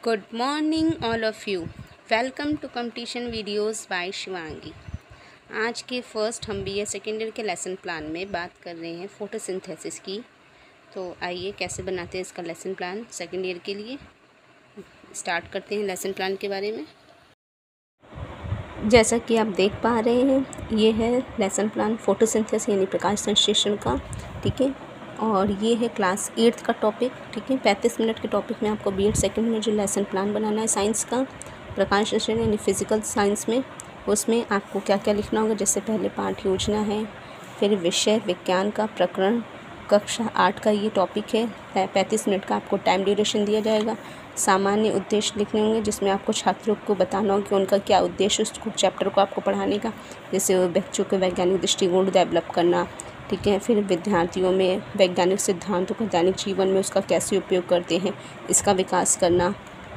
Good morning all of you. Welcome to competition videos by Shivangi. आज के first हम BA second year के lesson plan में बात कर रहे हैं फोटोसिंथेसिस की। तो आइए कैसे बनाते हैं इसका लेसन प्लान सेकेंड ईयर के लिए स्टार्ट करते हैं लेसन प्लान के बारे में। जैसा कि आप देख पा रहे हैं ये है लेसन प्लान फोटोसिंथेसिस यानी प्रकाश संश्लेषण का, ठीक है। और ये है क्लास 8th का टॉपिक, ठीक है। 35 मिनट के टॉपिक में आपको BEd सेकेंड में जो लेसन प्लान बनाना है साइंस का, प्रकाश संश्लेषण यानी फिजिकल साइंस में, उसमें आपको क्या क्या लिखना होगा। जैसे पहले पाठ योजना है, फिर विषय विज्ञान का प्रकरण कक्षा 8 का ये टॉपिक है। 35 मिनट का आपको टाइम ड्यूरेशन दिया जाएगा। सामान्य उद्देश्य लिखने होंगे जिसमें आपको छात्रों को बताना होगा कि उनका क्या उद्देश्य उसको चैप्टर को आपको पढ़ाने का। जैसे बच्चों के वैज्ञानिक दृष्टिकोण डेवलप करना, ठीक है। फिर विद्यार्थियों में वैज्ञानिक सिद्धांतों को दैनिक जीवन में उसका कैसे उपयोग करते हैं इसका विकास करना।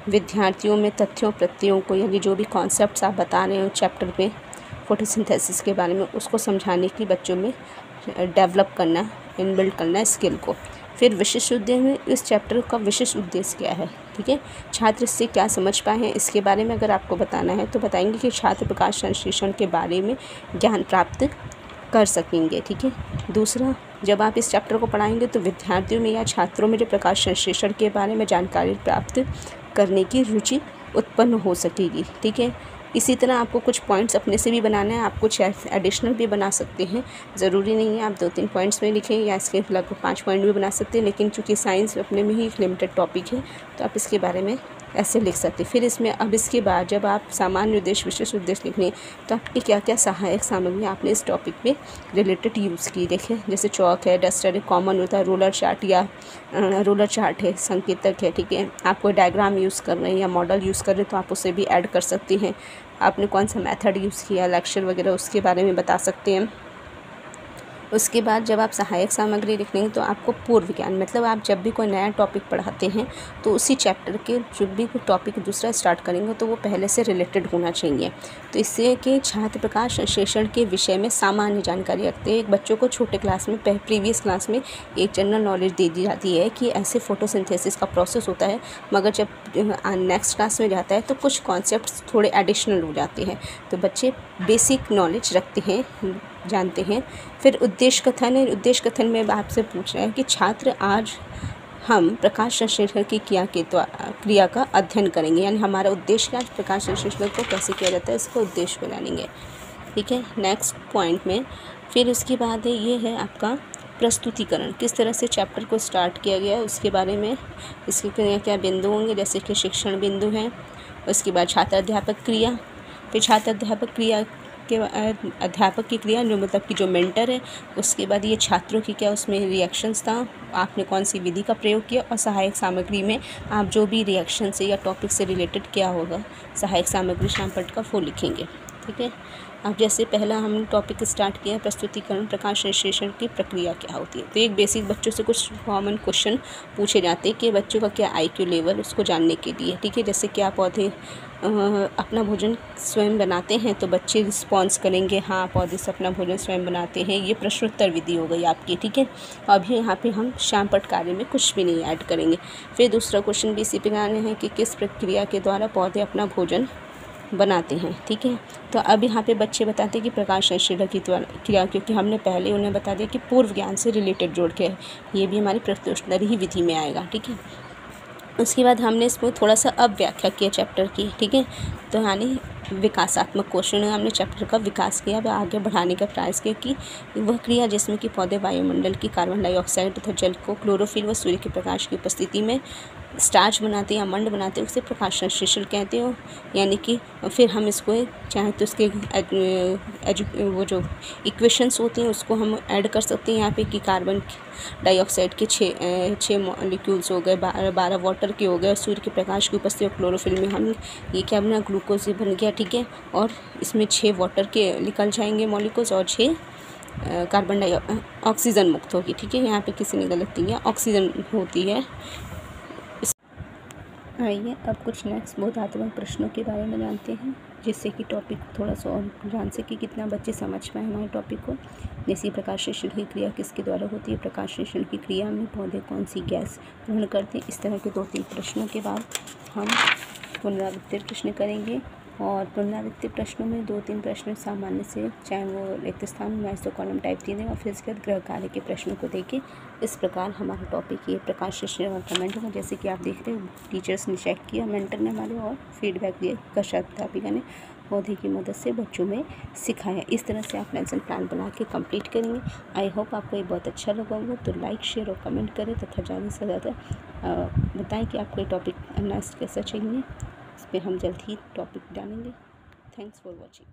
विद्यार्थियों में तथ्यों प्रत्ययों को यानी जो भी कॉन्सेप्ट्स आप बता रहे हो चैप्टर में फोटोसिंथेसिस के बारे में उसको समझाने की बच्चों में डेवलप करना, इनबिल्ड करना स्किल को। फिर विशिष्ट उद्देश्य में इस चैप्टर का विशिष्ट उद्देश्य क्या है, ठीक है। छात्र इससे क्या समझ पाए हैं इसके बारे में अगर आपको बताना है तो बताएंगे कि छात्र प्रकाश संश्लेषण के बारे में ज्ञान प्राप्त कर सकेंगे, ठीक है। दूसरा, जब आप इस चैप्टर को पढ़ाएंगे तो विद्यार्थियों में या छात्रों में जो प्रकाश संश्लेषण के बारे में जानकारी प्राप्त करने की रुचि उत्पन्न हो सकेगी, ठीक है। इसी तरह आपको कुछ पॉइंट्स अपने से भी बनाना है, आप कुछ एडिशनल भी बना सकते हैं। ज़रूरी नहीं है आप 2-3 पॉइंट्स में लिखें या इसके लगभग 5 पॉइंट भी बना सकते हैं, लेकिन चूँकि साइंस अपने में ही एक लिमिटेड टॉपिक है तो आप इसके बारे में ऐसे लिख सकते हैं। फिर इसमें अब इसके बाद जब आप सामान्य उद्देश्य विशिष्ट उद्देश्य लिखने तो आपकी क्या क्या सहायक सामग्री आपने इस टॉपिक पे रिलेटेड यूज़ की। देखें जैसे चौक है, डस्टर है, कॉमन होता है, रोलर चार्ट या रोलर चार्ट है, संकेतक है, ठीक है। आप कोई डायग्राम यूज़ कर रहे हैं या मॉडल यूज़ कर रहे हैं तो आप उसे भी ऐड कर सकते हैं। आपने कौन सा मेथड यूज़ किया, लेक्चर वगैरह उसके बारे में बता सकते हैं। उसके बाद जब आप सहायक सामग्री लिखेंगे तो आपको पूर्व ज्ञान, मतलब आप जब भी कोई नया टॉपिक पढ़ाते हैं तो उसी चैप्टर के जब भी कोई टॉपिक दूसरा स्टार्ट करेंगे तो वो पहले से रिलेटेड होना चाहिए। तो इससे कि छात्र प्रकाश संश्लेषण के विषय में सामान्य जानकारी रखते हैं। एक बच्चों को छोटे क्लास में प्रीवियस क्लास में एक जनरल नॉलेज दे दी जाती है कि ऐसे फोटोसिंथेसिस का प्रोसेस होता है, मगर जब नेक्स्ट क्लास में जाता है तो कुछ कॉन्सेप्ट्स थोड़े एडिशनल हो जाते हैं। तो बच्चे बेसिक नॉलेज रखते हैं, जानते हैं। फिर उद्देश्य कथन है। उद्देश्य कथन में आपसे पूछ रहा है कि छात्र आज हम प्रकाश संश्लेषण की क्रिया का अध्ययन करेंगे, यानी हमारा उद्देश्य क्या है, प्रकाश संश्लेषण को कैसे किया जाता है इसको उद्देश्य बनाएंगे, ठीक है। नेक्स्ट पॉइंट में फिर उसके बाद है ये है आपका प्रस्तुतिकरण, किस तरह से चैप्टर को स्टार्ट किया गया है उसके बारे में। इसके क्या क्या बिंदु होंगे, जैसे कि शिक्षण बिंदु हैं। उसके बाद छात्र अध्यापक क्रिया, फिर छात्र अध्यापक क्रिया के अध्यापक की क्रिया जो मतलब कि जो मेंटर है। उसके बाद ये छात्रों की क्या उसमें रिएक्शंस था, आपने कौन सी विधि का प्रयोग किया। और सहायक सामग्री में आप जो भी रिएक्शन से या टॉपिक से रिलेटेड क्या होगा सहायक सामग्री शामपट का वो लिखेंगे, ठीक है। अब जैसे पहला हमने टॉपिक स्टार्ट किया प्रस्तुतिकरण, प्रकाश संश्लेषण की प्रक्रिया क्या होती है। तो एक बेसिक बच्चों से कुछ कॉमन क्वेश्चन पूछे जाते हैं कि बच्चों का क्या IQ लेवल उसको जानने के लिए, ठीक है। जैसे क्या पौधे अपना भोजन स्वयं बनाते हैं, तो बच्चे रिस्पॉन्स करेंगे हाँ पौधे से अपना भोजन स्वयं बनाते हैं। ये प्रश्नोत्तर विधि हो गई आपकी, ठीक है। अभी यहाँ पे हम शामपट कार्य में कुछ भी नहीं ऐड करेंगे। फिर दूसरा क्वेश्चन भी इसी प्रकार है कि किस प्रक्रिया के द्वारा पौधे अपना भोजन बनाते हैं, ठीक है। तो अब यहाँ पे बच्चे बताते हैं कि प्रकाश संश्लेषण की क्रिया, क्योंकि हमने पहले उन्हें बता दिया कि पूर्व ज्ञान से रिलेटेड जोड़ के ये भी हमारी प्रश्नोत्तरी ही विधि में आएगा, ठीक है। उसके बाद हमने इसमें थोड़ा सा अब व्याख्या किया चैप्टर की, ठीक है। तो यानी विकासात्मक क्वेश्चन है, हमने चैप्टर का विकास किया, वह आगे बढ़ाने का प्रयास किया कि वह क्रिया जिसमें कि पौधे वायुमंडल की कार्बन डाइऑक्साइड तथा जल को क्लोरोफिल व सूर्य के प्रकाश की उपस्थिति में स्टार्च बनाते हैं या मंड बनाते हैं, उसे प्रकाश संश्लेषण कहते हो। यानी कि फिर हम इसको चाहे तो इसके वो जो इक्वेशंस होती हैं उसको हम ऐड कर सकते हैं यहाँ पे कि कार्बन डाइऑक्साइड के 6 मॉलिक्यूल्स हो गए, 12 वाटर के हो गए, सूर्य के प्रकाश की उपस्थिति और क्लोरोफिल में हम ये क्या बना ग्लूकोज बन गया, ठीक है। और इसमें 6 वाटर के निकल जाएंगे मॉलिक्यूल्स और 6 कार्बन ऑक्सीजन मुक्त होगी, ठीक है। यहाँ पे किसी ने गलत किया, ऑक्सीजन होती है। आइए अब कुछ नेक्स्ट बोधात्मक प्रश्नों के बारे में जानते हैं, जिससे कि टॉपिक थोड़ा सा और जान सके कितना बच्चे समझ पाए हमारे टॉपिक को। जैसे प्रकाशेषण की क्रिया किसके द्वारा होती है, प्रकाशेषण की क्रिया में पौधे कौन सी गैस ग्रहण करते हैं। इस तरह के 2-3 प्रश्नों के बाद हम पुनरावृत्ति प्रश्न करेंगे। और पुनरावृत्ति प्रश्नों में 2-3 प्रश्न सामान्य से, चाहे वो रिक्त स्थान में तो कॉलम टाइप दिए दें, और फिर इसके बाद गृह कार्य के प्रश्नों को देखें। इस प्रकार हमारा टॉपिक ये प्रकाशेषण और कमेंट होगा। जैसे कि आप देख रहे हो टीचर्स ने चेक किया, मेंटर ने हमारे, और फीडबैक दिया, कक्षाध्यापिका ने पौधे की मदद से बच्चों में सिखाया। इस तरह से आप लेसन प्लान बना के कंप्लीट करेंगे। आई होप आपको ये बहुत अच्छा लगा होगा। तो लाइक, शेयर और कमेंट करें तथा ज़्यादा से ज़्यादा बताएं कि आपको ये टॉपिक नेक्स्ट कैसा चाहिए। इस पर हम जल्द ही टॉपिक डालेंगे। Thanks for watching.